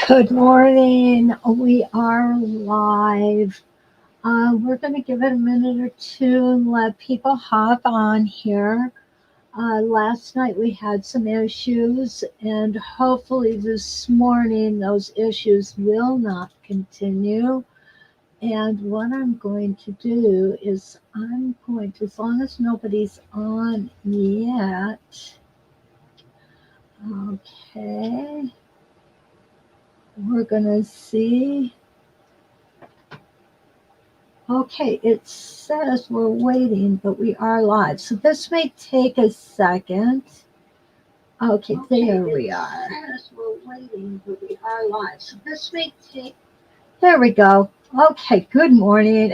Good morning. We are live. We're going to give it a minute or two and let people hop on here. Last night we had some issues, and hopefully this morning those issues will not continue. And what I'm going to do is, as long as nobody's on yet, okay, we're going to see. Okay, it says we're waiting, but we are live. So this may take a second. Okay, there we are. It says we're waiting, but we are live. So this may take. There we go. Okay, good morning.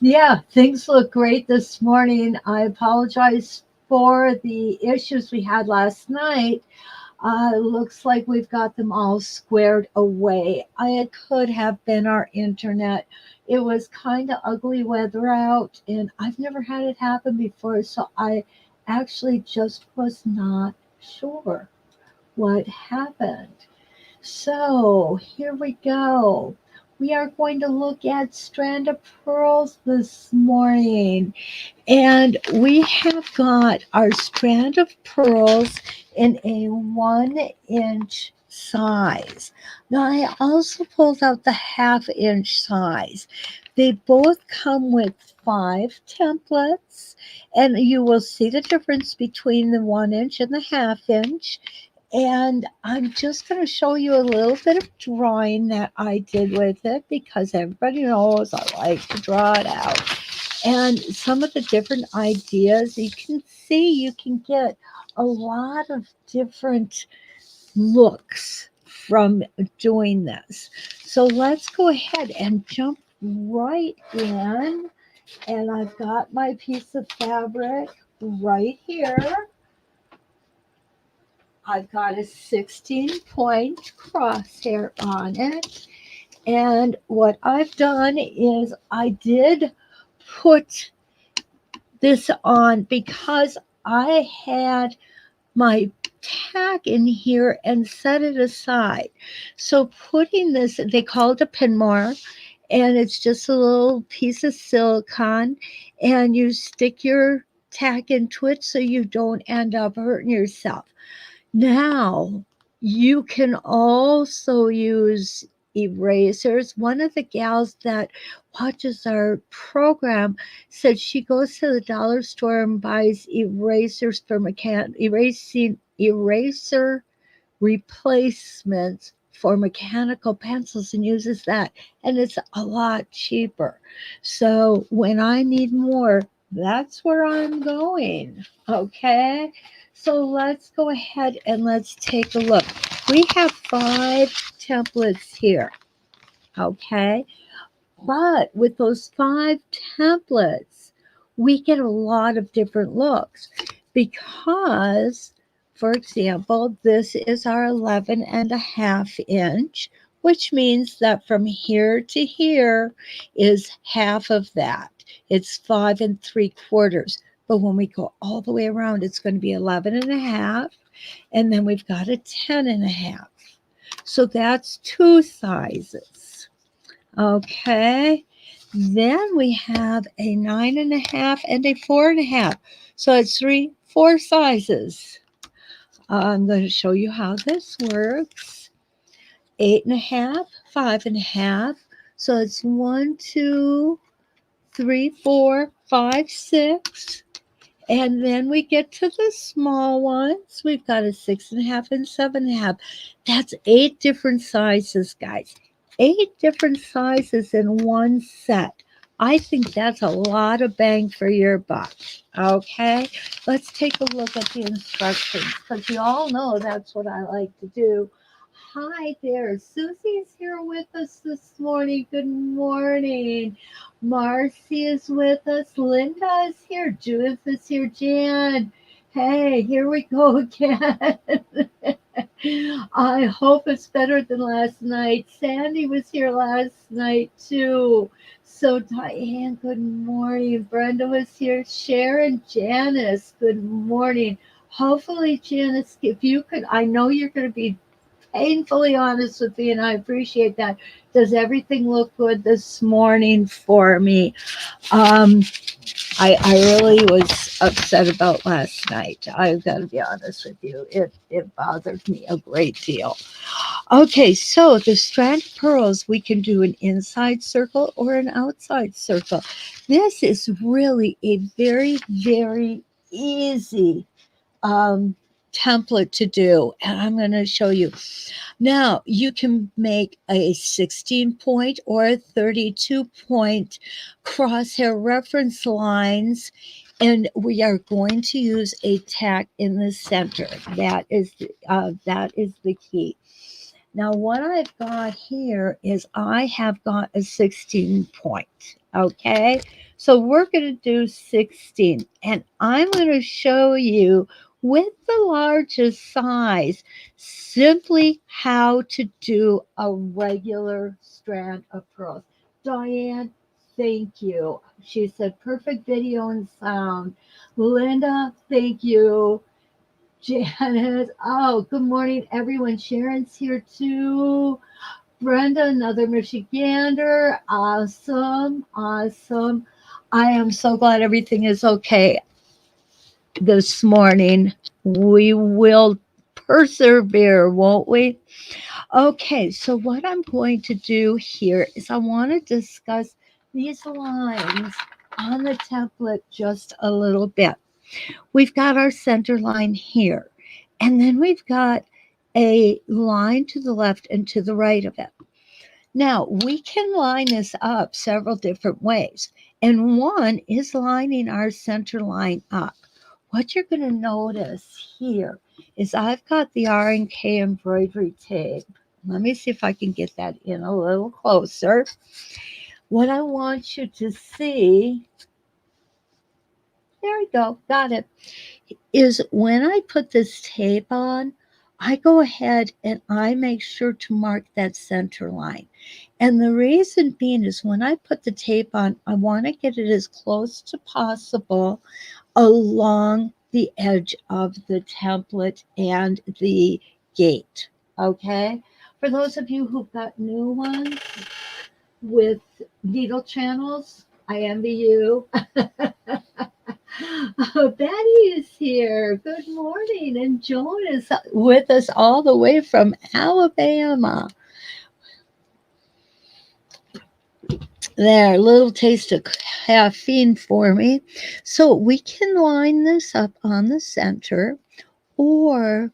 Yeah, things look great this morning. I apologize for the issues we had last night. Looks like we've got them all squared away. It could have been our internet. It was kind of ugly weather out, and I've never had it happen before, so I actually just was not sure what happened. So here we go. We are going to look at Strand of Pearls this morning. And we have got our strand of pearls in a 1 inch size. Now, I also pulled out the half-inch size. They both come with 5 templates, and you will see the difference between the 1 inch and the half-inch. And I'm just going to show you a little bit of drawing that I did with it because everybody knows I like to draw it out, and some of the different ideas you can see. You can get a lot of different looks from doing this. So let's go ahead and jump right in. And I've got my piece of fabric right here. I've got a 16-point crosshair on it. And what I've done is I did put this on because I had my tag in here and set it aside. So putting this, they call it a pin mark, and it's just a little piece of silicone, and you stick your tag into it so you don't end up hurting yourself. Now, you can also use erasers. One of the gals that watches our program said she goes to the dollar store and buys erasers for eraser replacements for mechanical pencils and uses that, and it's a lot cheaper. So when I need more, that's where I'm going. Okay, so let's go ahead and let's take a look. We have 5 templates here. Okay, but with those 5 templates, we get a lot of different looks because, for example, this is our 11.5 inch, which means that from here to here is half of that. It's 5 3/4. But when we go all the way around, it's going to be 11.5. And then we've got a 10.5. So that's 2 sizes. Okay. Then we have a 9.5 and a 4.5. So it's 4 sizes. I'm going to show you how this works. 8.5, 5.5. So it's 1, 2, 3, 4, 5, 6. And then we get to the small ones. We've got a 6.5 and 7.5. That's 8 different sizes, guys. 8 different sizes in one set. I think that's a lot of bang for your buck. Okay, let's take a look at the instructions because you all know that's what I like to do. Hi there, Susie's here with us this morning. Good morning. Marcy is with us. Linda is here. Judith is here. Jan. Hey, here we go again. I hope it's better than last night. Sandy was here last night too. So Diane, good morning. Brenda was here. Sharon, Janice, good morning. Hopefully, Janice, if you could, I know you're going to be painfully honest with me, and I appreciate that. Does everything look good this morning for me? Um, I really was upset about last night. I've got to be honest with you. It bothered me a great deal. Okay, so the strand of pearls, we can do an inside circle or an outside circle. This is really a very, very easy um, template to do, and I'm going to show you. Now, you can make a 16 point or a 32 point crosshair reference lines, and we are going to use a tack in the center. That is the key. Now, what I've got here is I have got a 16 point. Okay, so we're going to do 16, and I'm going to show you with the largest size simply how to do a regular strand of pearls. Diane, thank you. She said perfect video and sound. Linda, thank you. Janet, oh, good morning, everyone. Sharon's here too. Brenda, another Michigander. Awesome, awesome. I am so glad everything is okay this morning. We will persevere, won't we? Okay, so what I'm going to do here is I want to discuss these lines on the template just a little bit. We've got our center line here, and then we've got a line to the left and to the right of it. Now, we can line this up several different ways, and one is lining our center line up. What you're going to notice here is I've got the R&K embroidery tape. Let me see if I can get that in a little closer. What I want you to see, there we go, got it, is when I put this tape on, I go ahead and I make sure to mark that center line. And the reason being is when I put the tape on, I want to get it as close to possible along the edge of the template and the gate. Okay? For those of you who've got new ones with needle channels, I envy you. Oh, Betty is here. Good morning. And Joan is with us all the way from Alabama. There, a little taste of caffeine for me. So we can line this up on the center, or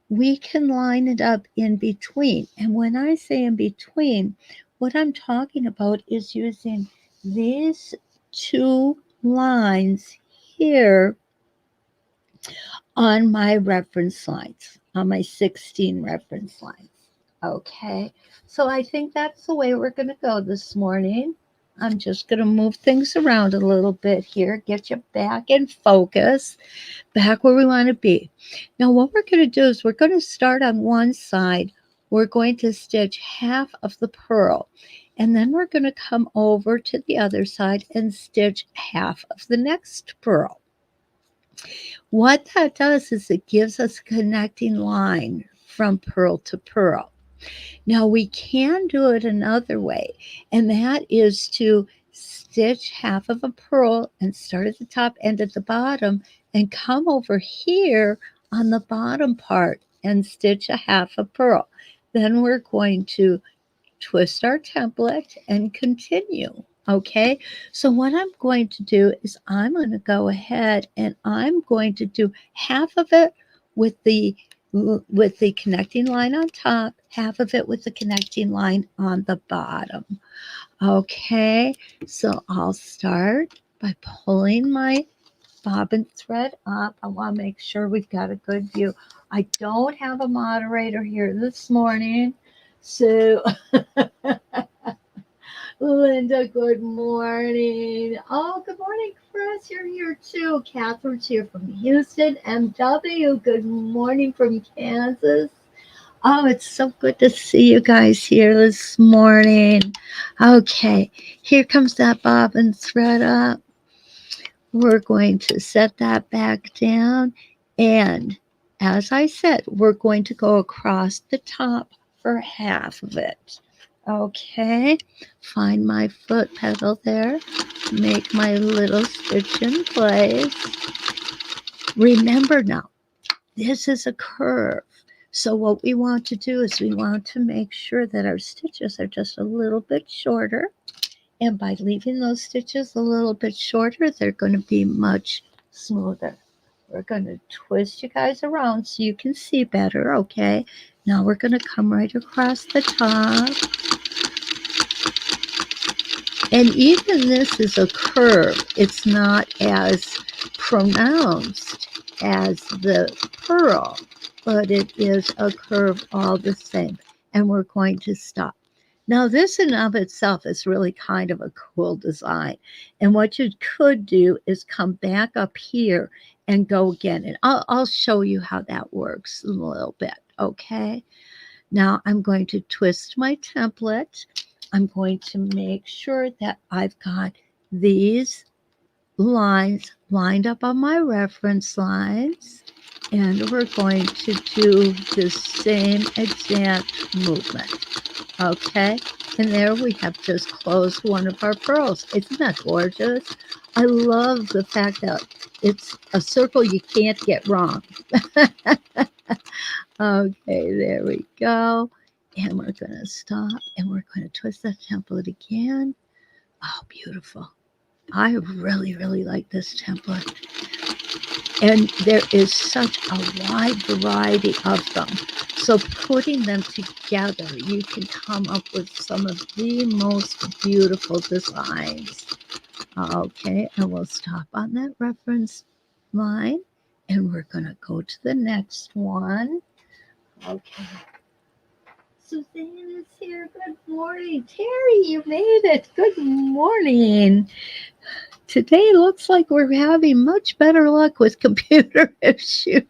we can line it up in between. And when I say in between, what I'm talking about is using these two lines here on my reference lines, on my 16 reference lines. Okay, so I think that's the way we're going to go this morning. I'm just going to move things around a little bit here, get you back in focus, back where we want to be. Now, what we're going to do is we're going to start on one side. We're going to stitch half of the pearl, and then we're going to come over to the other side and stitch half of the next pearl. What that does is it gives us a connecting line from pearl to pearl. Now we can do it another way, and that is to stitch half of a pearl and start at the top, end at the bottom, and come over here on the bottom part and stitch a half a pearl. Then we're going to twist our template and continue. Okay, so what I'm going to do is I'm going to go ahead and I'm going to do half of it with the connecting line on top, half of it with the connecting line on the bottom. Okay, so I'll start by pulling my bobbin thread up. I want to make sure we've got a good view. I don't have a moderator here this morning, so Linda, good morning. Oh, good morning, Chris. You're here too. Catherine's here from Houston. MW, good morning from Kansas. Oh, it's so good to see you guys here this morning. Okay, here comes that bobbin thread up. We're going to set that back down, and as I said, we're going to go across the top for half of it. Okay, find my foot pedal there, make my little stitch in place. Remember now, this is a curve. So what we want to do is we want to make sure that our stitches are just a little bit shorter. And by leaving those stitches a little bit shorter, they're going to be much smoother. We're going to twist you guys around so you can see better, okay? Now we're going to come right across the top. And even this is a curve. It's not as pronounced as the pearl, but it is a curve all the same. And we're going to stop. Now, this in of itself is really kind of a cool design. And what you could do is come back up here and go again. And I'll show you how that works in a little bit, okay? Now, I'm going to twist my template. I'm going to make sure that I've got these lines lined up on my reference lines. And we're going to do the same exact movement. Okay, and there we have just closed one of our pearls. Isn't that gorgeous? I love the fact that it's a circle you can't get wrong. Okay, there we go. And we're going to stop and we're going to twist that template again. Oh, beautiful. I really, really like this template. And there is such a wide variety of them. So putting them together, you can come up with some of the most beautiful designs. Okay, and we'll stop on that reference line. And we're going to go to the next one. Okay. Suzanne is here. Good morning. Terry, you made it. Good morning. Today looks like we're having much better luck with computer issues.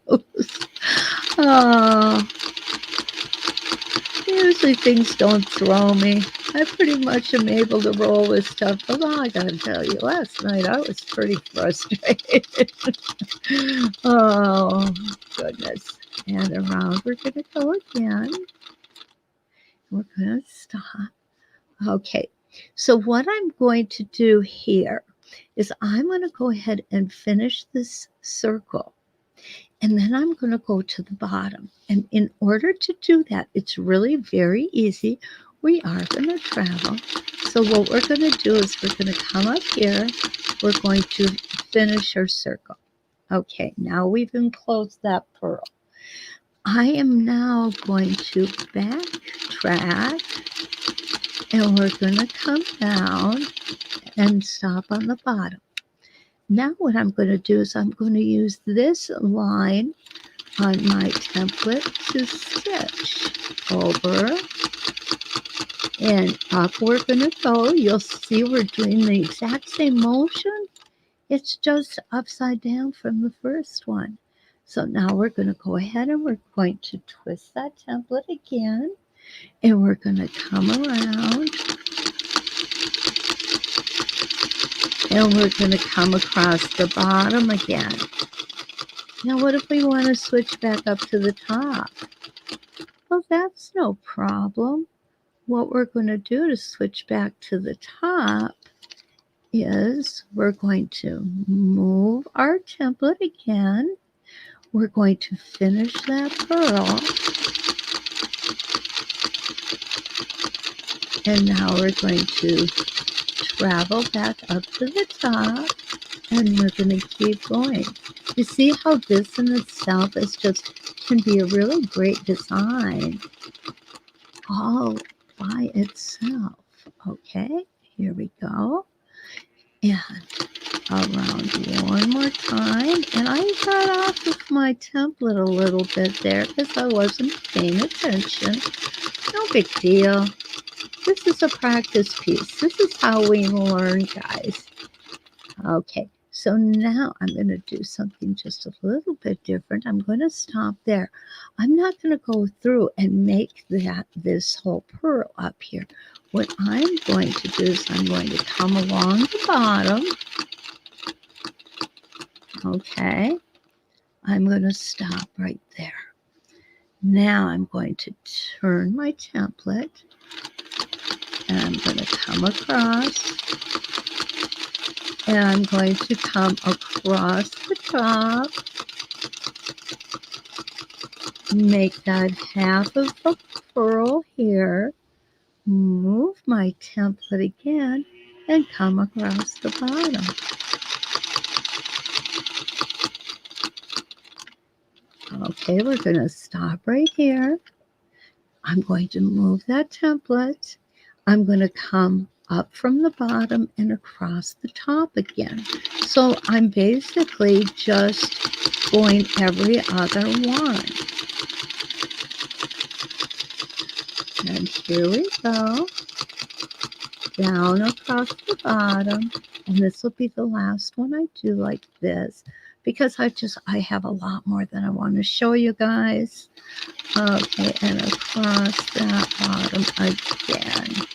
Usually things don't throw me. I pretty much am able to roll with stuff. Although I gotta tell you, last night I was pretty frustrated. Oh, goodness. And around we're going to go again. We're going to stop. Okay, so what I'm going to do here is I'm going to go ahead and finish this circle. And then I'm going to go to the bottom. And in order to do that, it's really very easy. We are going to travel. So what we're going to do is we're going to come up here. We're going to finish our circle. Okay, now we've enclosed that pearl. I am now going to backtrack. And we're going to come down and stop on the bottom. Now what I'm going to do is I'm going to use this line on my template to stitch over and up we're going to go. You'll see we're doing the exact same motion. It's just upside down from the first one. So now we're going to go ahead and we're going to twist that template again. And we're going to come around. And we're going to come across the bottom again. Now, what if we want to switch back up to the top? Well, that's no problem. What we're going to do to switch back to the top is we're going to move our template again. We're going to finish that pearl. And now we're going to travel back up to the top, and we're going to keep going. You see how this in itself is can be a really great design all by itself. Okay, here we go. And around one more time. And I got off of my template a little bit there because I wasn't paying attention. No big deal. This is a practice piece. This is how we learn, guys. Okay, so now I'm going to do something just a little bit different. I'm going to stop there. I'm not going to go through and make this whole pearl up here. What I'm going to do is I'm going to come along the bottom. Okay, I'm going to stop right there. Now I'm going to turn my template and I'm going to come across and I'm going to come across the top, make that half of a pearl here, move my template again and come across the bottom. Okay, we're going to stop right here. I'm going to move that template. I'm going to come up from the bottom and across the top again. So I'm basically just going every other one. And here we go. Down across the bottom. And this will be the last one I do like this, because I have a lot more that I want to show you guys. Okay, and across that bottom again.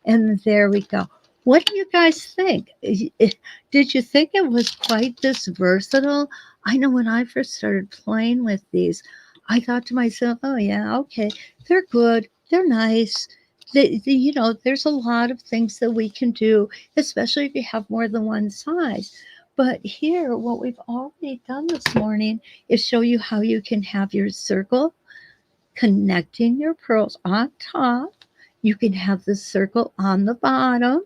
And there we go. What do you guys think? Did you think it was quite this versatile? I know when I first started playing with these, I thought to myself, oh yeah, okay, they're good, they're nice. There's a lot of things that we can do, especially if you have more than one size. But here, what we've already done this morning is show you how you can have your circle connecting your pearls on top. You can have the circle on the bottom.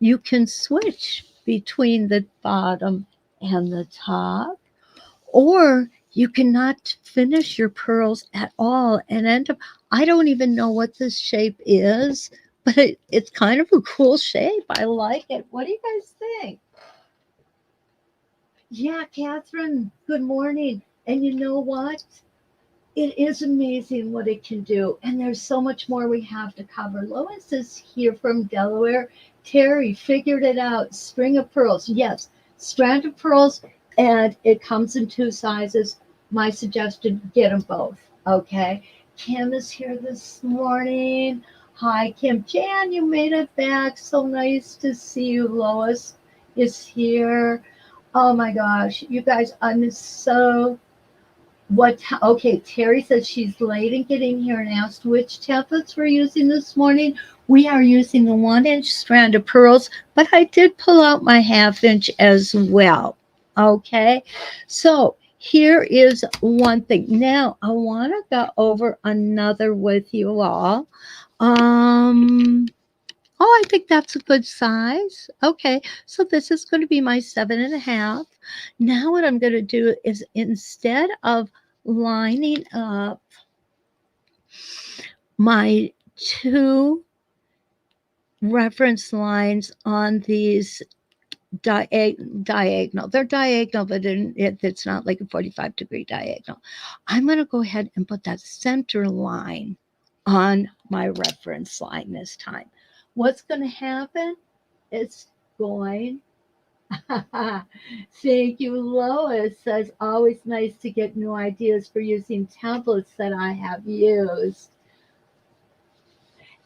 You can switch between the bottom and the top, or you cannot finish your pearls at all and end up, I don't even know what this shape is, but it's kind of a cool shape. I like it. What do you guys think? Yeah, Catherine, good morning. And you know what? It is amazing what it can do. And there's so much more we have to cover. Lois is here from Delaware. Terry figured it out. String of pearls. Yes, strand of pearls. And it comes in two sizes. My suggestion, get them both. Okay. Kim is here this morning. Hi, Kim. Jan, you made it back. So nice to see you. Lois is here. Oh my gosh. You guys, I'm so okay, Terry says she's late in getting here and asked which templates we're using this morning. We are using the 1-inch strand of pearls, but I did pull out my 1/2 inch as well. Okay, so here is one thing. Now I want to go over another with you all. Oh, I think that's a good size. Okay, so this is going to be my 7.5. Now what I'm going to do is, instead of lining up my two reference lines on these diagonal, they're diagonal, but it's not like a 45-degree diagonal. I'm going to go ahead and put that center line on my reference line this time. What's going to happen? It's going. Thank you, Lois. Says always nice to get new ideas for using templates that I have used.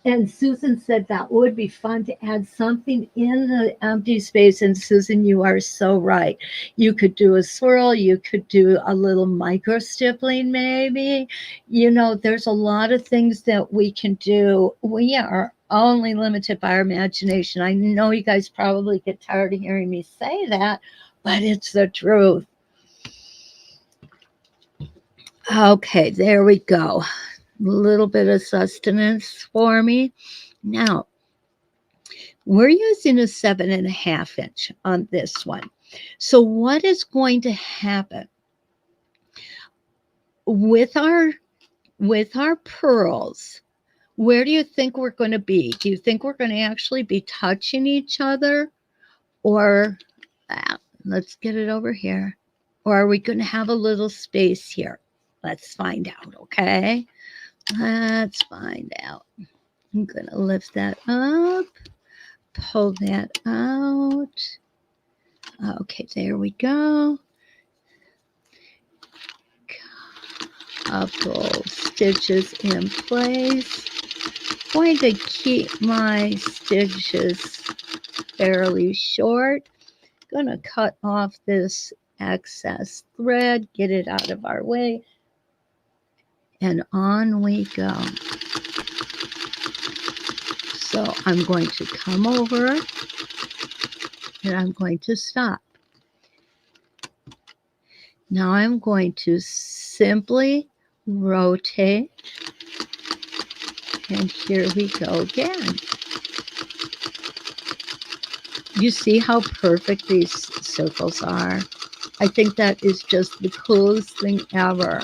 And Susan said that would be fun to add something in the empty space. And Susan, you are so right. You could do a swirl. You could do a little micro stippling, maybe. There's a lot of things that we can do. We are only limited by our imagination. I know you guys probably get tired of hearing me say that, but it's the truth. Okay, there we go. A little bit of sustenance for me. Now, we're using a 7.5 inch on this one. So what is going to happen with our pearls? Where do you think we're going to be? Do you think we're going to actually be touching each other? Or let's get it over here. Or are we going to have a little space here? Let's find out, okay? Let's find out. I'm going to lift that up, pull that out. Okay, there we go. Couple stitches in place. Going to keep my stitches fairly short. Going to cut off this excess thread, get it out of our way, and on we go. So I'm going to come over and I'm going to stop. Now I'm going to simply rotate, and here we go again. You see how perfect these circles are? I think that is just the coolest thing ever.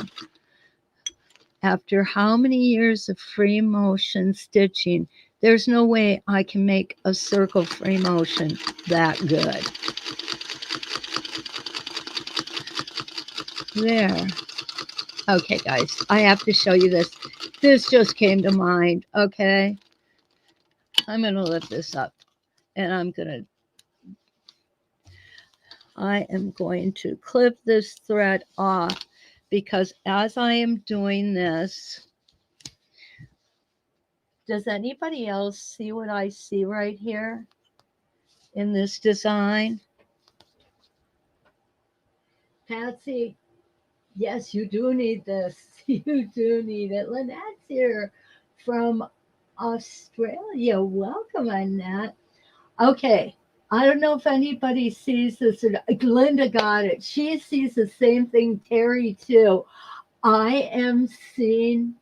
After how many years of free motion stitching, there's no way I can make a circle free motion that good. There. Okay, guys, I have to show you this. This just came to mind, okay? I'm going to lift this up, and I am going to clip this thread off, because as I am doing this, does anybody else see what I see right here in this design? Patsy, yes, you do need this. You do need it. Lynette's here from Australia. Welcome, Annette. Okay. I don't know if anybody sees this. Linda got it. She sees the same thing. Terry, too. I am seeing,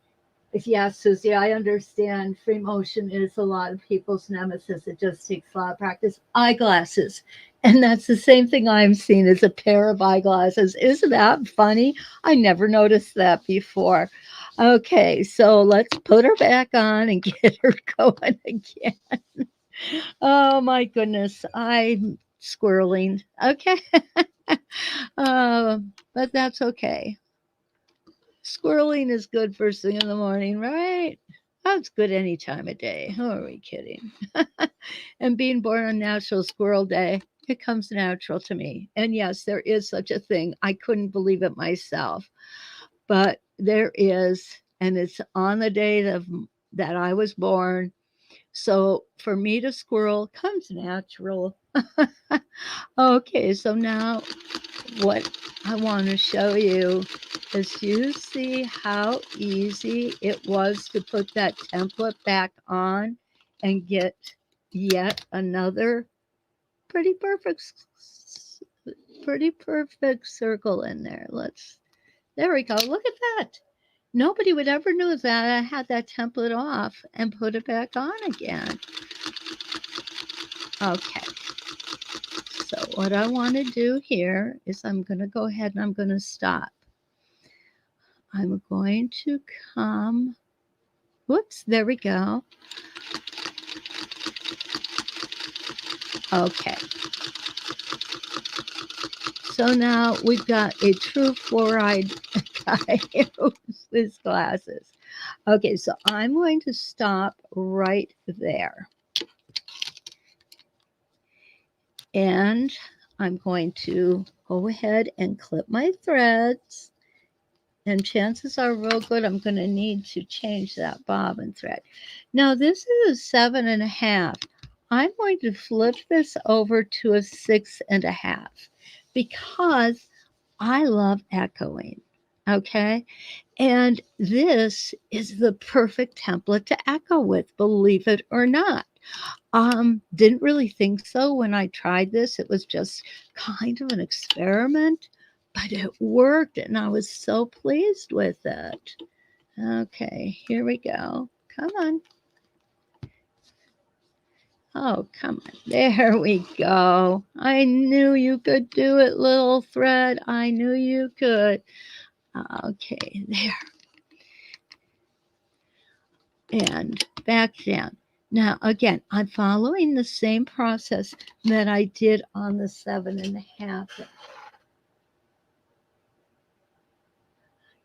yes, Susie, I understand free motion is a lot of people's nemesis. It just takes a lot of practice. Eyeglasses. And that's the same thing I'm seeing, is a pair of eyeglasses. Isn't that funny? I never noticed that before. Okay, so let's put her back on and get her going again. Oh my goodness, I'm squirreling. Okay. But that's okay. Squirreling is good first thing in the morning, right? That's good any time of day. Who are we kidding? And being born on National Squirrel Day, it comes natural to me. And yes, there is such a thing. I couldn't believe it myself, but there is, and it's on the day that I was born. So for me to squirrel comes natural. Okay, so now what I want to show you is, you see how easy it was to put that template back on and get yet another pretty perfect circle in there. There we go. Look at that. Nobody would ever know that I had that template off and put it back on again. Okay. So what I want to do here is I'm going to go ahead and I'm going to stop. I'm going to come, whoops, there we go. Okay. So now we've got a true four-eyed guy with his glasses. Okay, so I'm going to stop right there. And I'm going to go ahead and clip my threads. And chances are real good I'm going to need to change that bobbin thread. Now this is a 7.5. I'm going to flip this over to a 6.5 because I love echoing. Okay. And this is the perfect template to echo with, believe it or not. Didn't really think so when I tried this. It was just kind of an experiment, but it worked and I was so pleased with it. Okay, here we go. Come on. Oh, come on. There we go. I knew you could do it, little thread. I knew you could. Okay, there. And back down. Now, again, I'm following the same process that I did on the 7.5.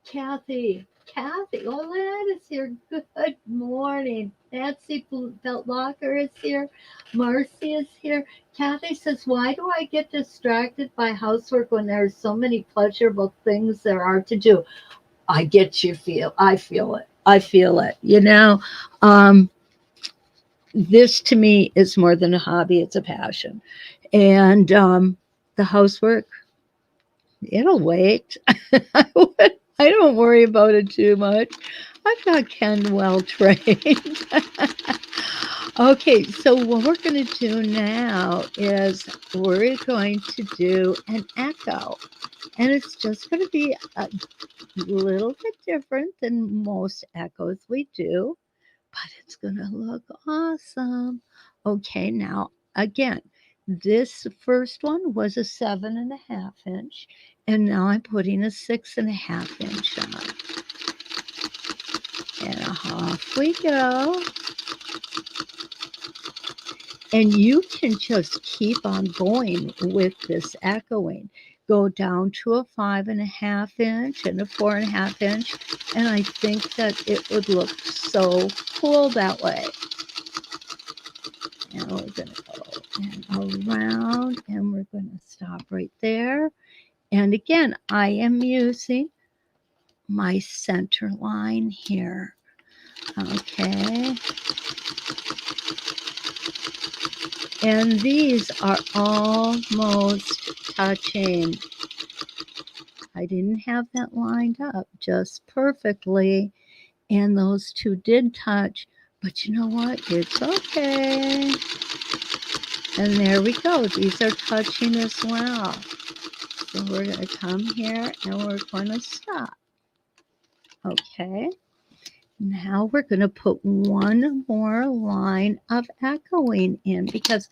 Kathy, oh, Lynette is here. Good morning. Nancy Beltlocker is here. Marcy is here. Kathy says, why do I get distracted by housework when there are so many pleasurable things there are to do? I get you I feel it. You know, this to me is more than a hobby, it's a passion. And the housework, It'll wait. I don't worry about it too much. I've got Ken well trained. Okay, so what we're going to do now is we're going to do an echo. And it's just going to be a little bit different than most echoes we do, but it's going to look awesome. Okay, now again, this first one was a 7.5 inch, and now I'm putting a 6.5 inch on. And off we go. And you can just keep on going with this echoing. Go down to a 5.5 inch and a 4.5 inch, and I think that it would look so cool that way. And we're going to go and around, and we're going to stop right there. And again, I am using my center line here. Okay. And these are almost touching. I didn't have that lined up just perfectly, and those two did touch, but you know what? It's okay. And there we go. These are touching as well. So we're going to come here and we're going to stop. Okay. Now we're going to put one more line of echoing in because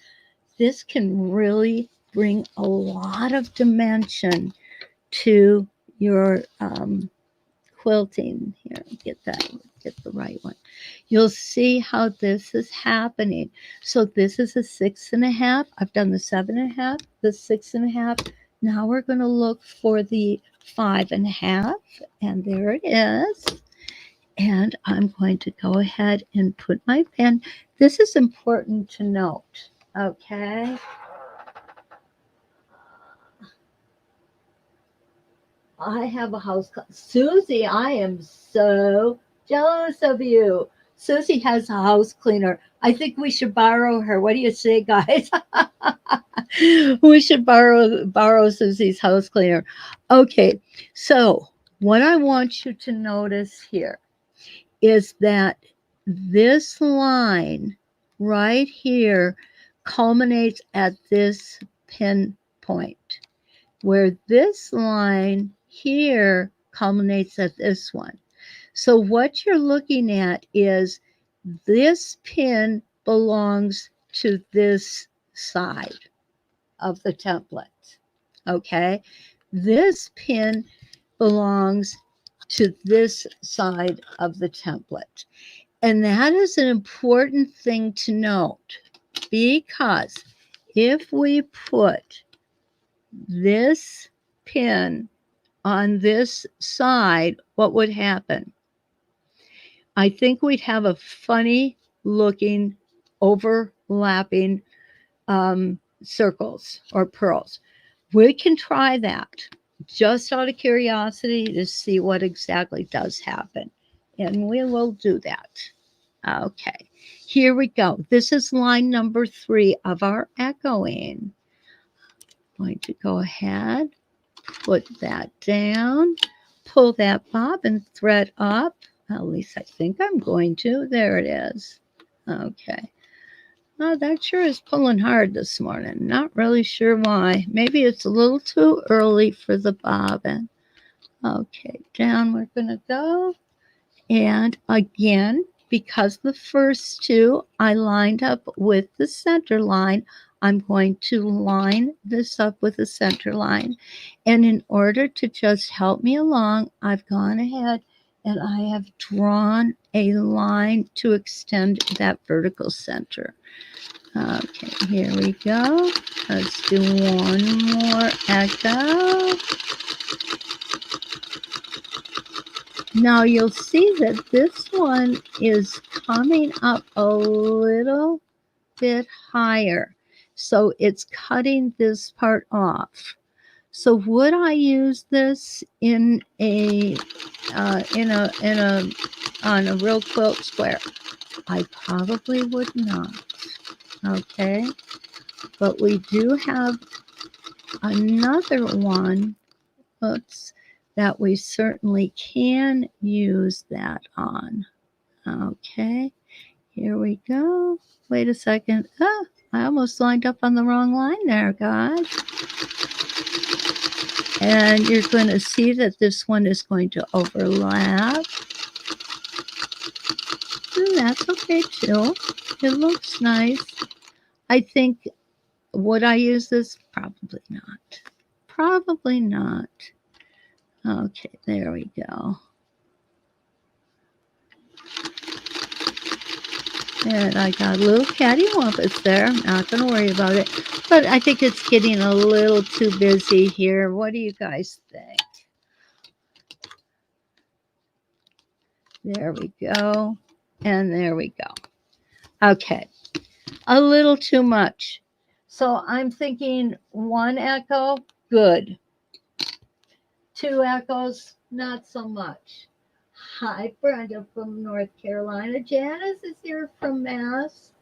this can really bring a lot of dimension to your quilting. Here, get the right one. You'll see how this is happening. So this is a 6.5. I've done the 7.5, the 6.5. Now we're going to look for the 5.5, and there it is. And I'm going to go ahead and put my pen. This is important to note, okay? I have a house. Susie, I am so jealous of you. Susie has a house cleaner. I think we should borrow her. What do you say, guys? We should borrow Susie's house cleaner. Okay, so what I want you to notice here is that this line right here culminates at this pinpoint, where this line here culminates at this one. So what you're looking at is this pin belongs to this side of the template. Okay, this pin belongs to this side of the template. And that is an important thing to note because if we put this pin on this side, what would happen? I think we'd have a funny looking overlapping circles or pearls. We can try that just out of curiosity to see what exactly does happen. And we will do that. Okay, here we go. This is line number 3 of our echoing. I'm going to go ahead, put that down, pull that bobbin thread up. At least I think I'm going to. There it is. Okay. Oh, that sure is pulling hard this morning. Not really sure why. Maybe it's a little too early for the bobbin. Okay, down we're going to go. And again, because the first two I lined up with the center line, I'm going to line this up with the center line. And in order to just help me along, I've gone ahead and I have drawn a line to extend that vertical center. Okay, here we go. Let's do one more echo. Now you'll see that this one is coming up a little bit higher. So it's cutting this part off. So would I use this on a real quilt square? I probably would not. Okay, but we do have another one quilts that we certainly can use that on. Okay, here we go. Wait a second. Ah, I almost lined up on the wrong line there, guys. And you're going to see that this one is going to overlap. And that's okay too. It looks nice. I think, would I use this? Probably not. Probably not. Okay, there we go. And I got a little cattywampus there. I'm not going to worry about it. But I think it's getting a little too busy here. What do you guys think? There we go. And there we go. Okay. A little too much. So I'm thinking 1 echo, good. 2 echoes, not so much. Hi, Brenda from North Carolina. Janice is here from Mass.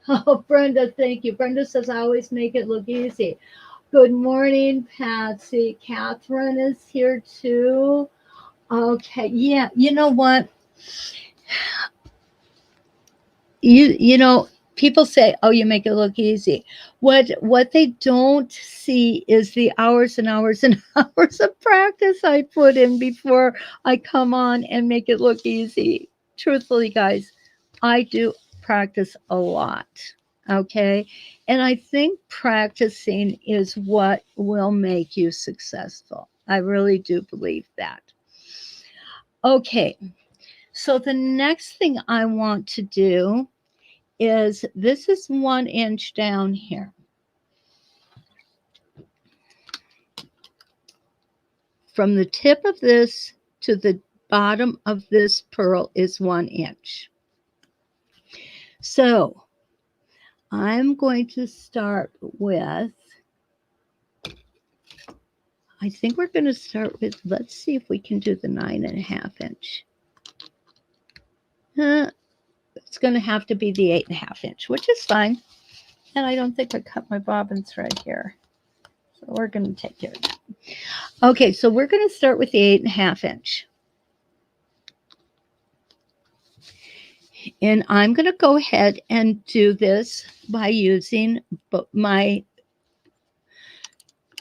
Oh, Brenda, thank you. Brenda says, I always make it look easy. Good morning, Patsy. Catherine is here too. Okay, yeah, you know what? You know, people say, oh, you make it look easy. What they don't see is the hours and hours and hours of practice I put in before I come on and make it look easy. Truthfully, guys, I do practice a lot. Okay. And I think practicing is what will make you successful. I really do believe that. Okay. So the next thing I want to do is this is 1 inch down here. From the tip of this to the bottom of this pearl is 1 inch. So I'm going to start with, I think we're going to start with, let's see if we can do the 9.5 inch. It's going to have to be the 8.5 inch, which is fine. And I don't think I cut my bobbin thread here. So we're going to take care of that. Okay, so we're going to start with the 8.5 inch. And I'm going to go ahead and do this by using my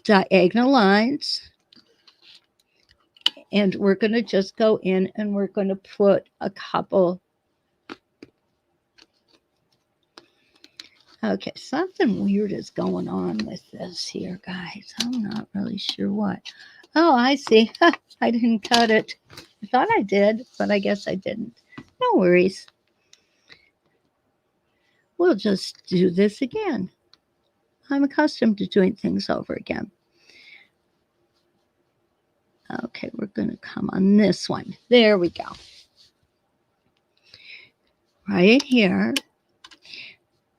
diagonal lines. And we're going to just go in and we're going to put a couple. Okay, something weird is going on with this here, guys. I'm not really sure what. Oh, I see. I didn't cut it. I thought I did, but I guess I didn't. No worries. We'll just do this again. I'm accustomed to doing things over again. Okay, we're going to come on this one. There we go. Right here.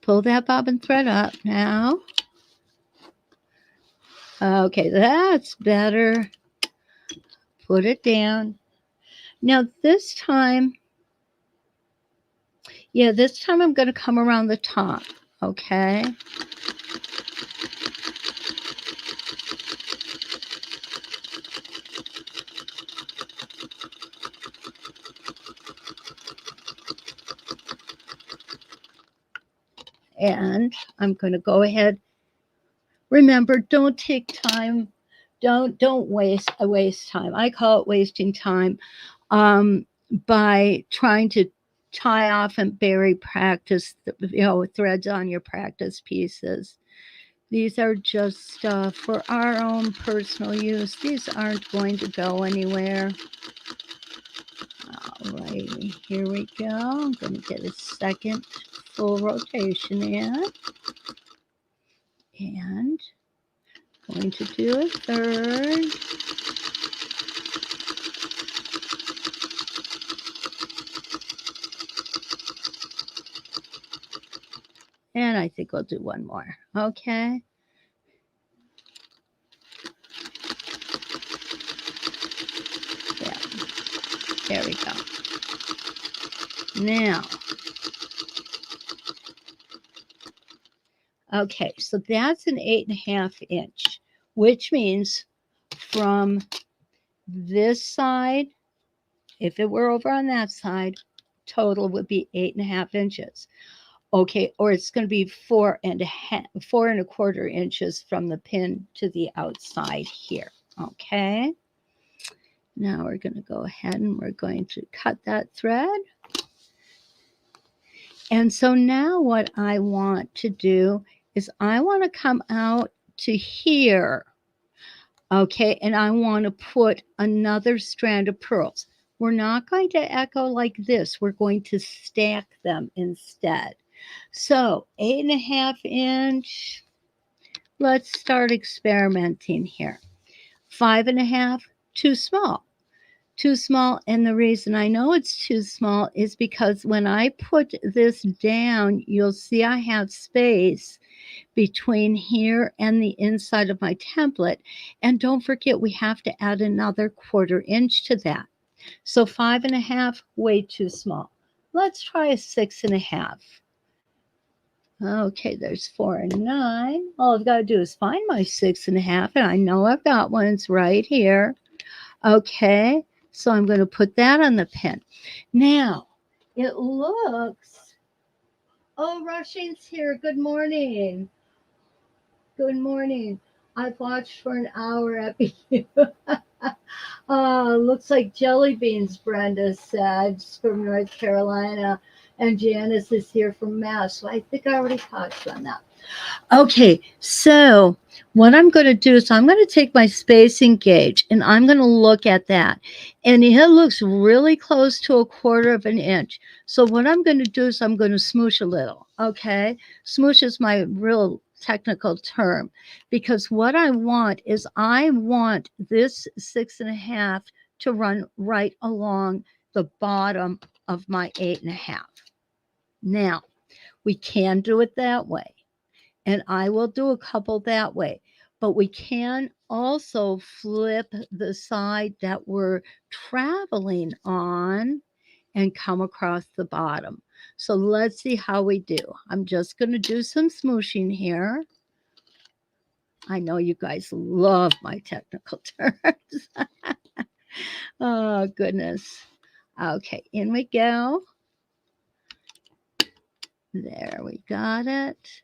Pull that bobbin thread up now. Okay, that's better. Put it down. Now this time, this time I'm going to come around the top. Okay. And I'm going to go ahead. Remember, don't take time. Don't waste time. I call it wasting time by trying to tie off and bury practice, threads on your practice pieces. These are just for our own personal use. These aren't going to go anywhere. Alrighty, here we go. I'm going to get a second full rotation in. And going to do a third. And I think we'll do one more. Okay. Yeah. There we go. Now. Okay, so that's an 8.5 inch, which means from this side, if it were over on that side, total would be 8.5 inches. Okay, or it's going to be 4.25 inches from the pin to the outside here. Okay. Now we're going to go ahead and we're going to cut that thread. And so now what I want to do is I want to come out to here. Okay, and I want to put another strand of pearls. We're not going to echo like this. We're going to stack them instead. So 8.5 inch. Let's start experimenting here. 5.5, too small. Too small, and the reason I know it's too small is because when I put this down, you'll see I have space between here and the inside of my template. And don't forget, we have to add another 1/4 inch to that. So 5.5, way too small. Let's try a 6.5. Okay, there's 4 and 9. All I've got to do is find my 6.5, and I know I've got one. It's right here. Okay, so I'm going to put that on the pin. Now, it looks... Oh, Rushing's here. Good morning. Good morning. I've watched for an hour at you. Looks like jelly beans, Brenda said, from North Carolina. And Janice is here from Mass. So I think I already touched on that. Okay, so what I'm going to do is I'm going to take my spacing gauge and I'm going to look at that. And it looks really close to 1/4 inch. So what I'm going to do is I'm going to smoosh a little. Okay, smoosh is my real technical term, because what I want is I want this 6.5 to run right along the bottom of my 8.5. Now, we can do it that way, and I will do a couple that way, but we can also flip the side that we're traveling on and come across the bottom. So let's see how we do. I'm just going to do some smooshing here. I know you guys love my technical terms. Oh, goodness. Okay, in we go. There, we got it.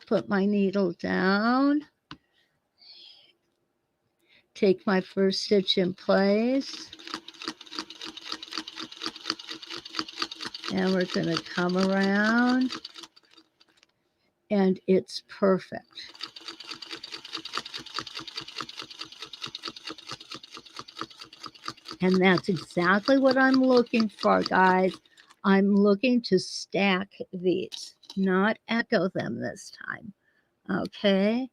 Put my needle down. Take my first stitch in place. And we're going to come around. And it's perfect. And that's exactly what I'm looking for, guys. I'm looking to stack these, not echo them this time. Okay.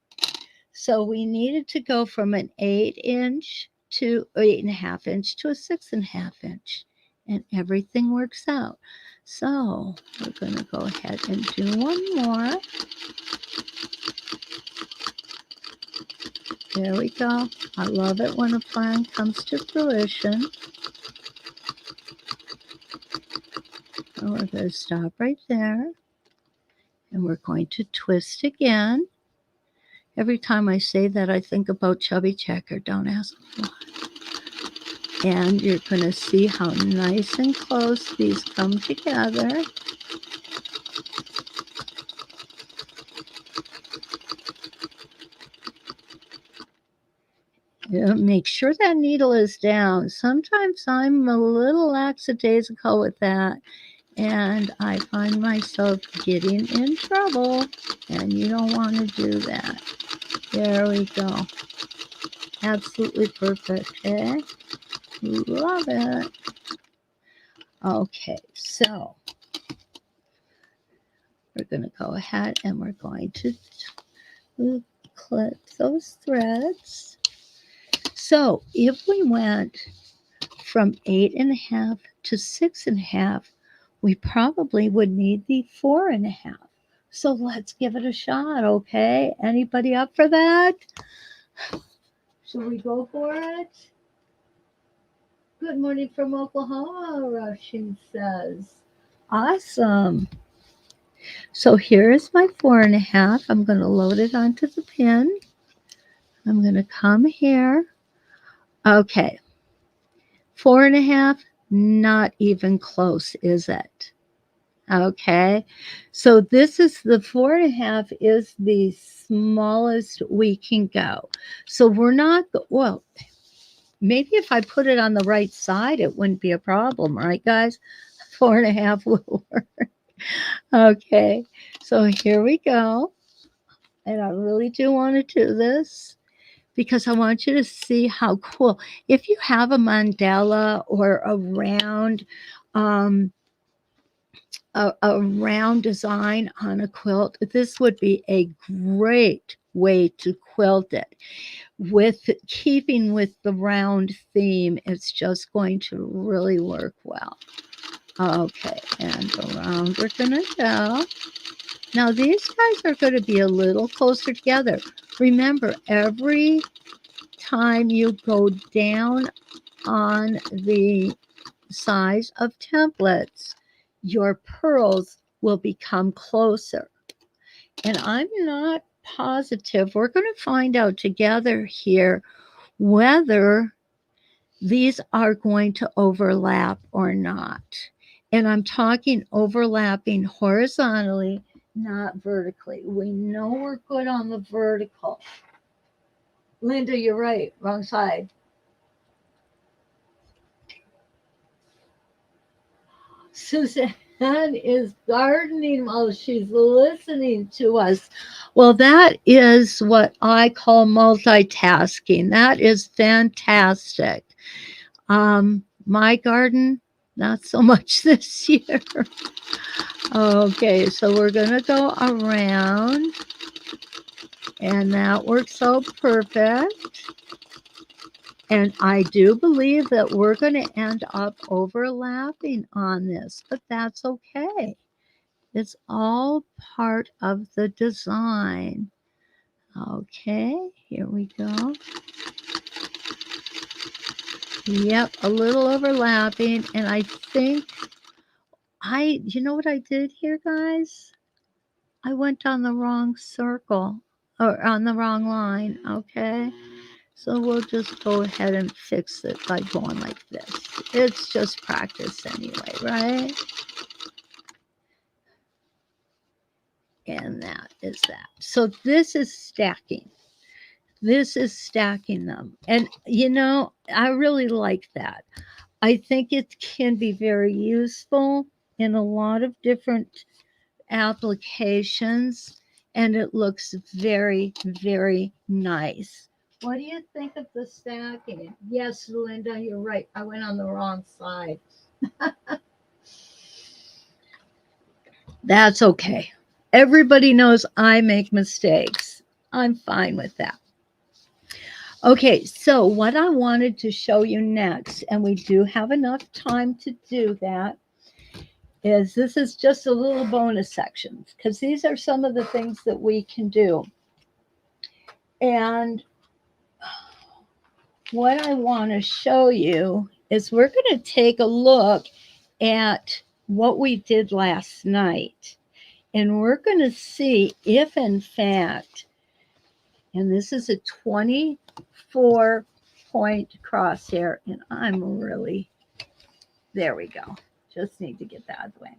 So we needed to go from an 8-inch to 8.5 inch to a 6.5 inch. And everything works out. So we're going to go ahead and do one more. There we go. I love it when a plan comes to fruition. And we're going to stop right there. And we're going to twist again. Every time I say that, I think about Chubby Checker. Don't ask me why. And you're going to see how nice and close these come together. Make sure that needle is down. Sometimes I'm a little lackadaisical with that, and I find myself getting in trouble, and you don't want to do that. There we go. Absolutely perfect, eh? Love it. Okay, so we're going to go ahead and we're going to clip those threads. So if we went from 8.5 to 6.5, we probably would need the 4.5. So let's give it a shot, okay? Anybody up for that? Should we go for it? Good morning from Oklahoma, Rushing says. Awesome. So here is my 4.5. I'm going to load it onto the pin. I'm going to come here. Okay. 4.5, not even close, is it? Okay. So this is the 4.5 is the smallest we can go. So we're not, well, maybe if I put it on the right side, it wouldn't be a problem, right, guys? 4.5 will work. Okay. So here we go. And I really do want to do this because I want you to see how cool. If you have a mandala or um, a round design on a quilt, this would be a great way to quilt it. With keeping with the round theme, it's just going to really work well. Okay, and around we're gonna go. Now these guys are going to be a little closer together. Remember, every time you go down on the size of templates, your pearls will become closer. And I'm not positive. We're going to find out together here whether these are going to overlap or not. And I'm talking overlapping horizontally, not vertically. We know we're good on the vertical. Linda, you're right. Wrong side. Suzanne is gardening while she's listening to us. Well, that is what I call multitasking. That is fantastic. My garden, not so much this year. Okay, so we're going to go around, and that works out perfect. And I do believe that we're going to end up overlapping on this, but that's okay. It's all part of the design. Okay, here we go. Yep, a little overlapping. And I think you know what I did here, guys? I went on the wrong circle or on the wrong line. Okay. So we'll just go ahead and fix it by going like this. It's just practice anyway, right? And that is that. So this is stacking. This is stacking them. And, I really like that. I think it can be very useful in a lot of different applications, and it looks very, very nice. What do you think of the stacking? Yes, Linda, you're right. I went on the wrong side. That's okay. Everybody knows I make mistakes. I'm fine with that. Okay, so what I wanted to show you next, and we do have enough time to do that, is this is just a little bonus section because these are some of the things that we can do. And what I want to show you is we're going to take a look at what we did last night. And we're going to see if, in fact, and this is a 24 point crosshair, and I'm really, there we go. Just need to get that out of the way.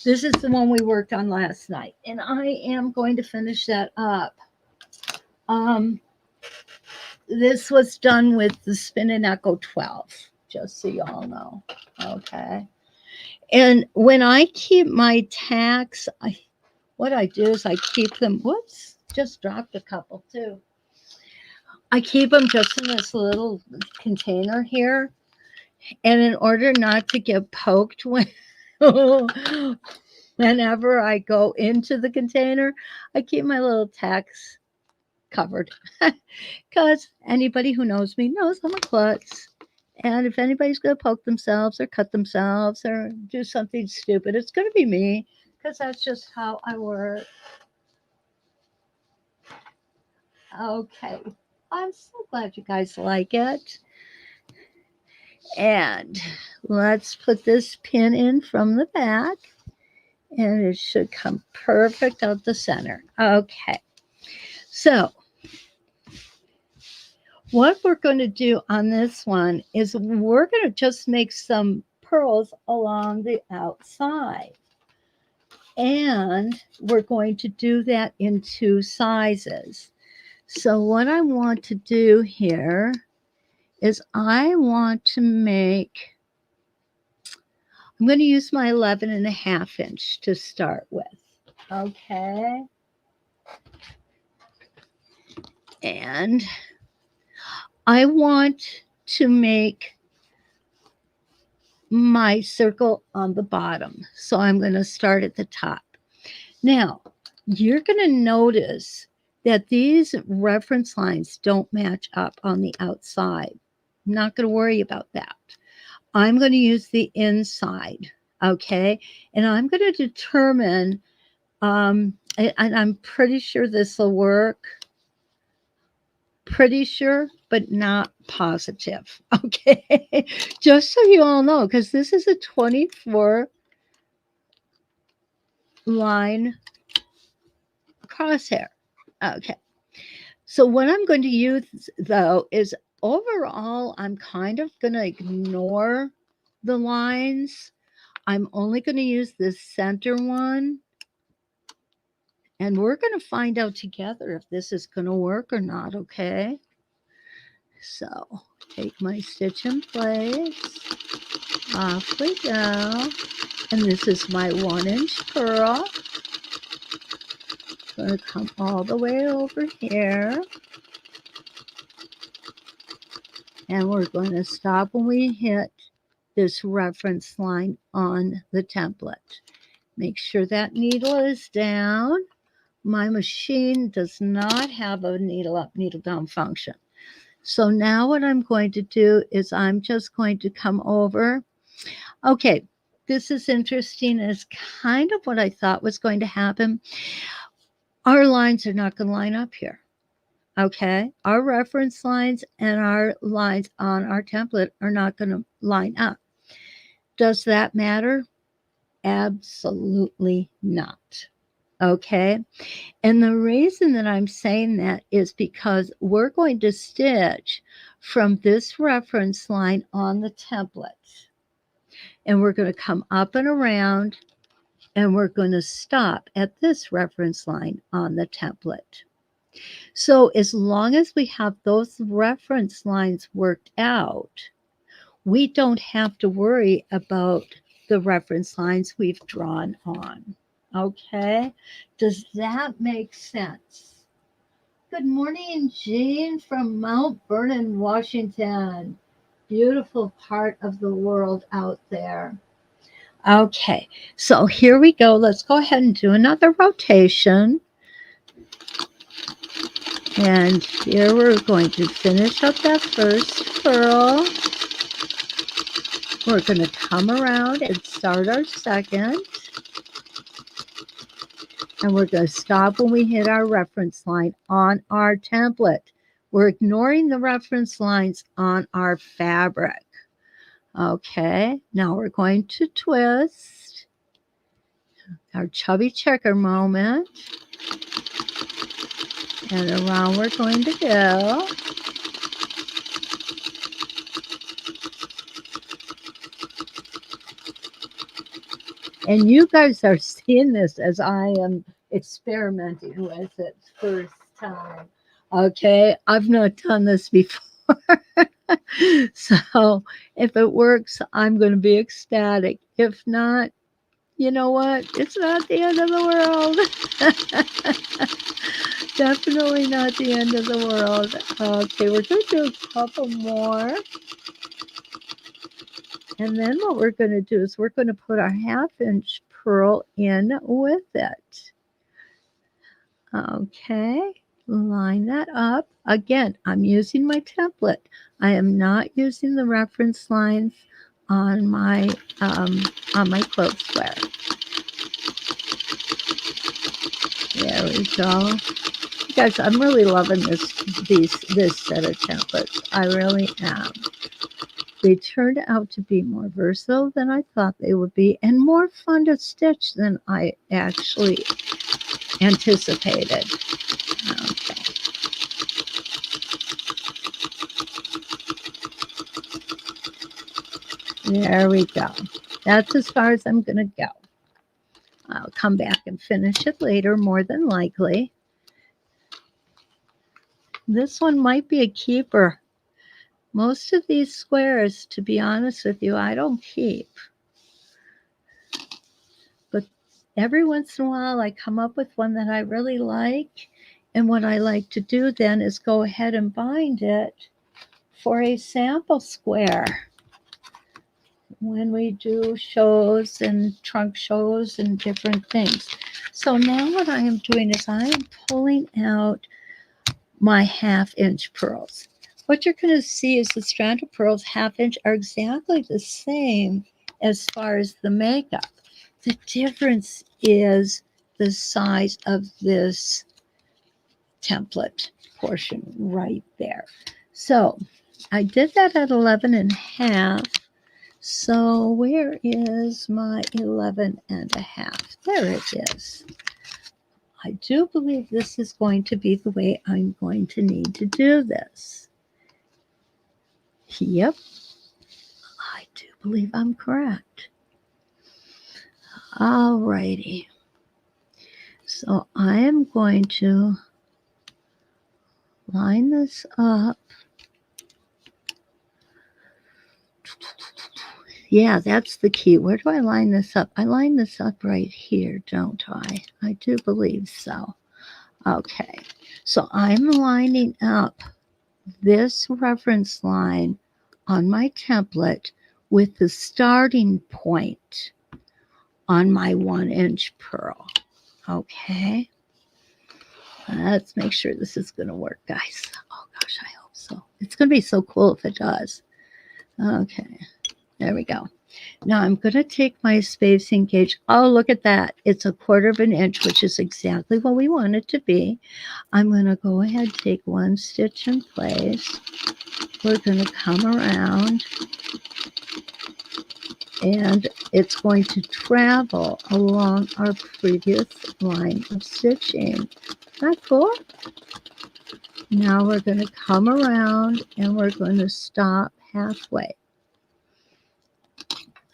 This is the one we worked on last night, and I am going to finish that up. This was done with the Spin and Echo 12, just so you all know. Okay. And when I keep my tacks, what I do is I keep them, whoops, just dropped a couple too. I keep them just in this little container here. And in order not to get poked whenever I go into the container, I keep my little tacks covered. Because anybody who knows me knows I'm a klutz. And if anybody's going to poke themselves or cut themselves or do something stupid, it's going to be me because that's just how I work. Okay. I'm so glad you guys like it. And let's put this pin in from the back. And it should come perfect out the center. Okay. So what we're going to do on this one is we're going to just make some pearls along the outside. And we're going to do that in 2 sizes. So what I want to do here is I want to make, I'm going to use my 11.5 inch to start with. Okay. And I want to make my circle on the bottom. So I'm going to start at the top. Now, you're going to notice that these reference lines don't match up on the outside. I'm not going to worry about that. I'm going to use the inside, okay? And I'm going to determine, and I'm pretty sure this will work. Pretty sure, but not positive, okay? Just so you all know, because this is a 24 line crosshair. Okay. So what I'm going to use, though, is overall, I'm kind of going to ignore the lines. I'm only going to use this center one. And we're going to find out together if this is going to work or not, okay? So take my stitch in place. Off we go. And this is my 1 inch purl. Going to come all the way over here. And we're going to stop when we hit this reference line on the template. Make sure that needle is down. My machine does not have a needle up, needle down function. So now what I'm going to do is I'm just going to come over. Okay, this is interesting. It's kind of what I thought was going to happen. Our lines are not going to line up here. Okay, our reference lines and our lines on our template are not going to line up. Does that matter? Absolutely not. Okay, and the reason that I'm saying that is because we're going to stitch from this reference line on the template, and we're going to come up and around, and we're going to stop at this reference line on the template. So as long as we have those reference lines worked out, we don't have to worry about the reference lines we've drawn on. Okay, does that make sense? Good morning, Jean from Mount Vernon, Washington. Beautiful part of the world out there. Okay, so here we go. Let's go ahead and do another rotation. And here we're going to finish up that first purl. We're going to come around and start our second. And we're going to stop when we hit our reference line on our template. We're ignoring the reference lines on our fabric. Okay, now we're going to twist. Our chubby checker moment. And around we're going to go. And you guys are seeing this as I am experimenting with it first time. Okay, I've not done this before. So if it works, I'm going to be ecstatic. If not, you know what? It's not the end of the world. Definitely not the end of the world. Okay, we're going to do a couple more. And then what we're going to do is we're going to put our 1/2 inch purl in with it. Okay, line that up. Again, I'm using my template. I am not using the reference lines on my quilt square. There we go. Guys, I'm really loving this set of templates. I really am. They turned out to be more versatile than I thought they would be and more fun to stitch than I actually anticipated. Okay. There we go. That's as far as I'm going to go. I'll come back and finish it later, more than likely. This one might be a keeper. Most of these squares, to be honest with you, I don't keep. But every once in a while, I come up with one that I really like. And what I like to do then is go ahead and bind it for a sample square when we do shows and trunk shows and different things. So now what I am doing is I am pulling out my 1/2 inch pearls. What you're going to see is the Strand of Pearls 1/2 inch are exactly the same as far as the makeup. The difference is the size of this template portion right there. So I did that at 11.5. So where is my 11.5? There it is. I do believe this is going to be the way I'm going to need to do this. Yep, I do believe I'm correct. Alrighty. So I am going to line this up. Yeah, that's the key. Where do I line this up? I line this up right here, don't I? I do believe so. Okay, so I'm lining up this reference line on my template with the starting point on my 1 inch pearl. Okay, let's make sure this is going to work, guys. Oh gosh, I hope so. It's going to be so cool if it does. Okay, there we go. Now I'm going to take my spacing gauge. Oh, look at that. It's 1/4 inch, which is exactly what we want it to be. I'm going to go ahead, take 1 stitch in place. We're going to come around and it's going to travel along our previous line of stitching. Isn't that cool? Now we're going to come around and we're going to stop halfway.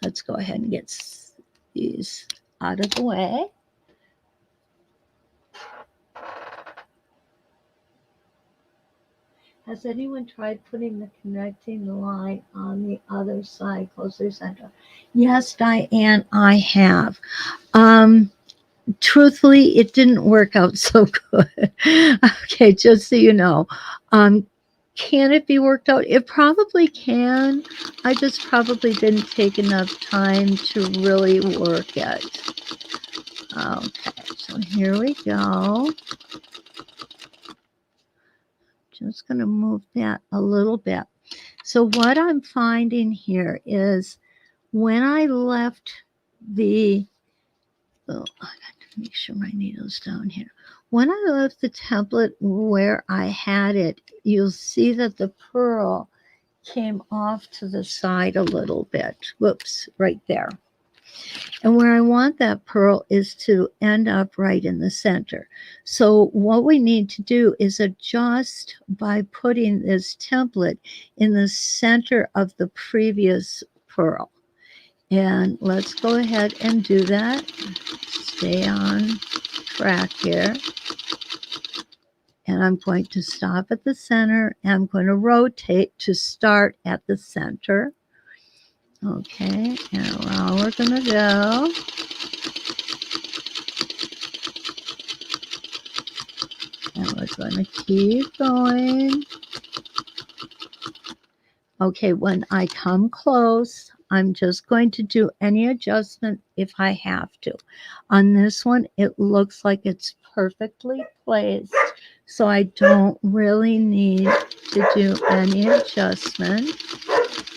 Let's go ahead and get these out of the way. Has anyone tried putting the connecting line on the other side, closer center? Yes, Diane, I have. Truthfully, it didn't work out so good. Okay, just so you know. Can it be worked out? It probably can. I just probably didn't take enough time to really work it. Okay, so here we go. Just going to move that a little bit. So what I'm finding here is when I left the, I got to make sure my needle's down here. When I left the template where I had it, you'll see that the pearl came off to the side a little bit. Whoops, right there. And where I want that pearl is to end up right in the center. So what we need to do is adjust by putting this template in the center of the previous pearl. And let's go ahead and do that. Stay on track here. And I'm going to stop at the center. And I'm going to rotate to start at the center. Okay, and around we're going to go. And we're going to keep going. Okay, when I come close, I'm just going to do any adjustment if I have to. On this one, it looks like it's perfectly placed, so I don't really need to do any adjustment.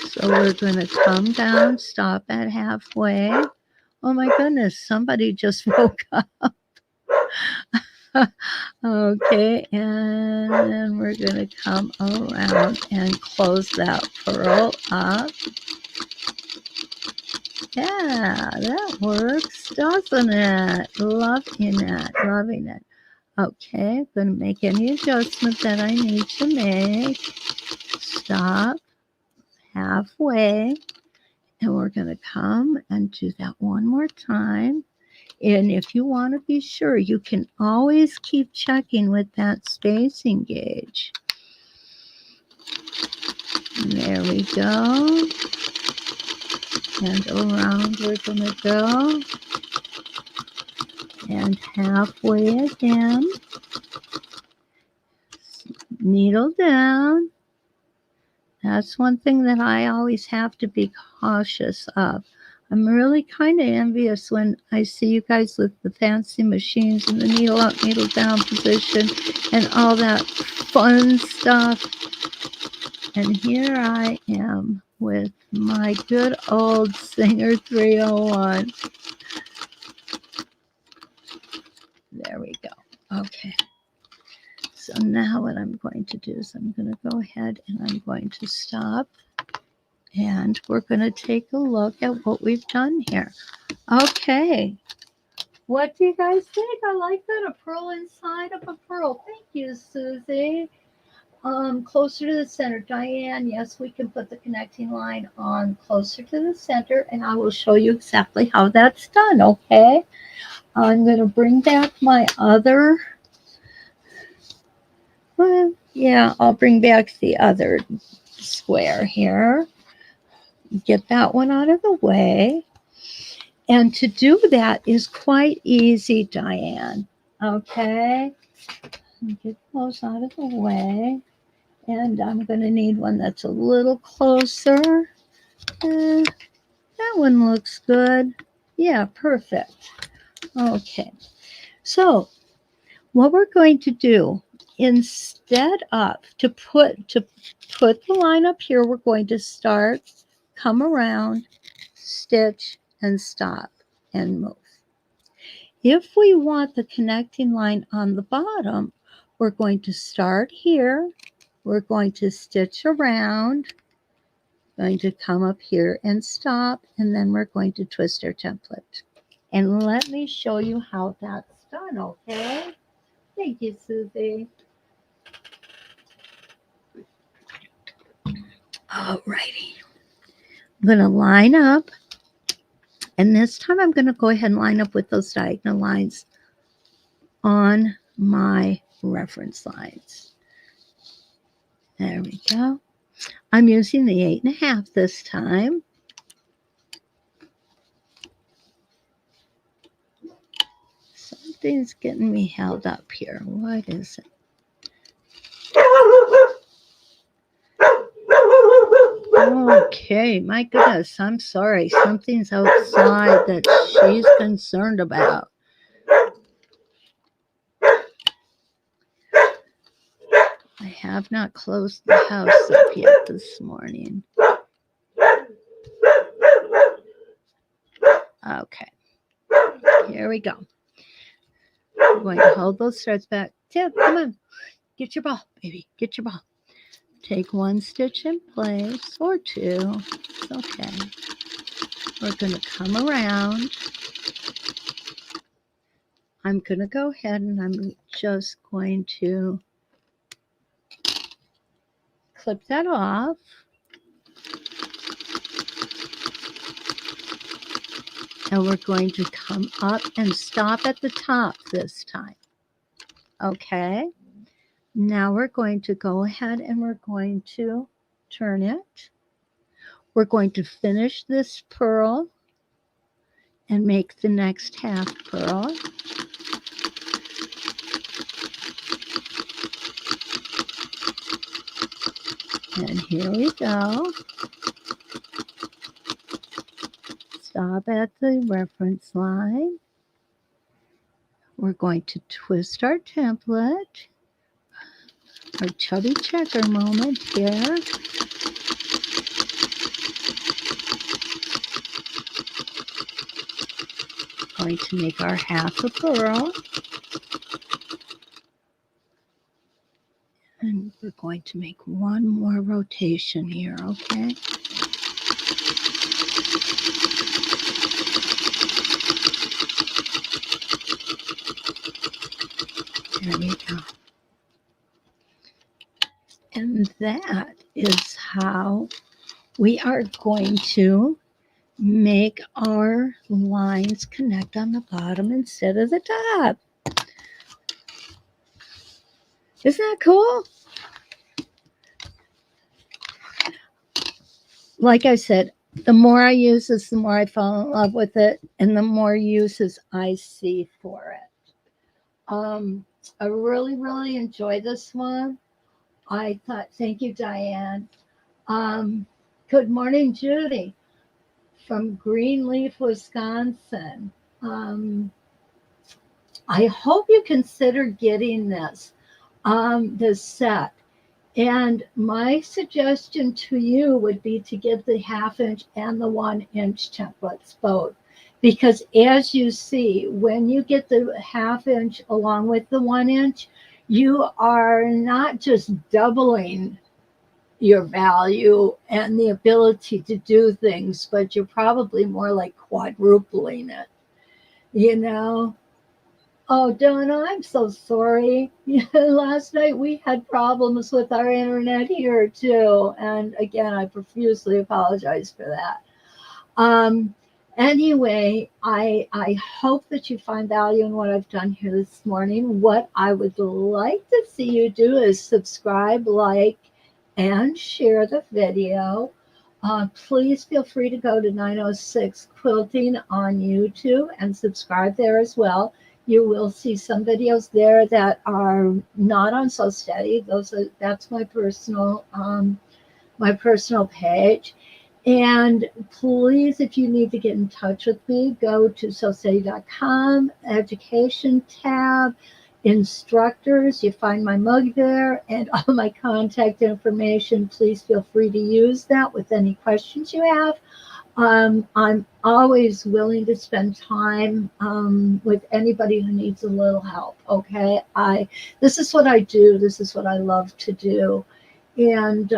So we're going to come down, stop at halfway. Oh my goodness, somebody just woke up. Okay, and then we're going to come around and close that pearl up. Yeah, that works, doesn't it? Loving it, loving it. Okay, I'm going to make any adjustment that I need to make. Stop halfway. And we're going to come and do that one more time. And if you want to be sure, you can always keep checking with that spacing gauge. And there we go. And around we're going to go. And halfway again. Needle down. That's one thing that I always have to be cautious of. I'm really kind of envious when I see you guys with the fancy machines and the needle up, needle down position and all that fun stuff. And here I am with my good old Singer 301. There we go. Okay. So now what I'm going to do is I'm going to go ahead and I'm going to stop. And we're going to take a look at what we've done here. Okay. What do you guys think? I like that. A pearl inside of a pearl. Thank you, Susie. Closer to the center. Diane, yes, we can put the connecting line on closer to the center, and I will show you exactly how that's done, okay? I'm going to bring back my other... Well, yeah, I'll bring back the other square here. Get that one out of the way. And to do that is quite easy, Diane. Okay. Get those out of the way. And I'm going to need one that's a little closer. That one looks good. Yeah, perfect. Okay. So what we're going to do, instead of to put the line up here, we're going to start, come around, stitch, and stop and move. If we want the connecting line on the bottom, we're going to start here. We're going to stitch around, going to come up here and stop, and then we're going to twist our template. And let me show you how that's done, okay? Thank you, Susie. All righty. I'm going to line up. And this time I'm going to go ahead and line up with those diagonal lines on my reference lines. There we go. I'm using the 8.5 this time. Something's getting me held up here. What is it? Okay, my goodness, I'm sorry. Something's outside that she's concerned about. I have not closed the house up yet this morning. Okay, here we go. I'm going to hold those threads back. Tip, come on. Get your ball, baby. Get your ball. Take one stitch in place, or two. It's okay. We're going to come around. I'm going to go ahead and I'm just going to clip that off. And we're going to come up and stop at the top this time. Okay. Now we're going to go ahead and we're going to turn it. We're going to finish this pearl and make the next half pearl. And here we go. Stop at the reference line. We're going to twist our template. Our chubby checker moment here. Going to make our half a pearl. And we're going to make one more rotation here, okay? There we go. And that is how we are going to make our lines connect on the bottom instead of the top. Isn't that cool? Like I said, the more I use this, the more I fall in love with it, and the more uses I see for it. I really, really enjoy this one. I thought, thank you, Diane. Um, Good morning, Judy from Greenleaf, Wisconsin. Um, I hope you consider getting this set. And my suggestion to you would be to get the 1/2 inch and the 1 inch templates both. Because as you see, when you get the 1/2 inch along with the 1 inch, you are not just doubling your value and the ability to do things, but you're probably more like quadrupling it, you know? Oh, Donna, I'm so sorry. Last night we had problems with our internet here too. And again, I profusely apologize for that. Um, anyway, I hope that you find value in what I've done here this morning. What I would like to see you do is subscribe, like, and share the video. Please feel free to go to 906 Quilting on YouTube and subscribe there as well. You will see some videos there that are not on So Steady. That's my personal page. And please, if you need to get in touch with me, go to SoSteady.com, education tab, instructors. You find my mug there and all my contact information. Please feel free to use that with any questions you have. I'm always willing to spend time with anybody who needs a little help. Okay, this is what I do. This is what I love to do, and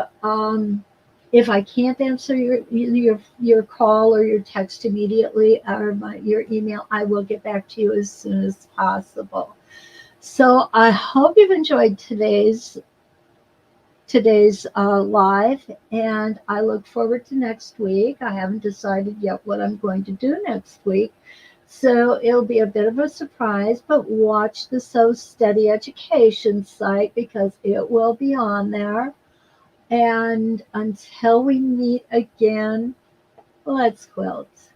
if I can't answer your call or your text immediately or your email, I will get back to you as soon as possible. So I hope you've enjoyed today's live, and I look forward to next week. I haven't decided yet what I'm going to do next week, so it'll be a bit of a surprise, but watch the So Steady Education site because it will be on there. And until we meet again, let's quilt.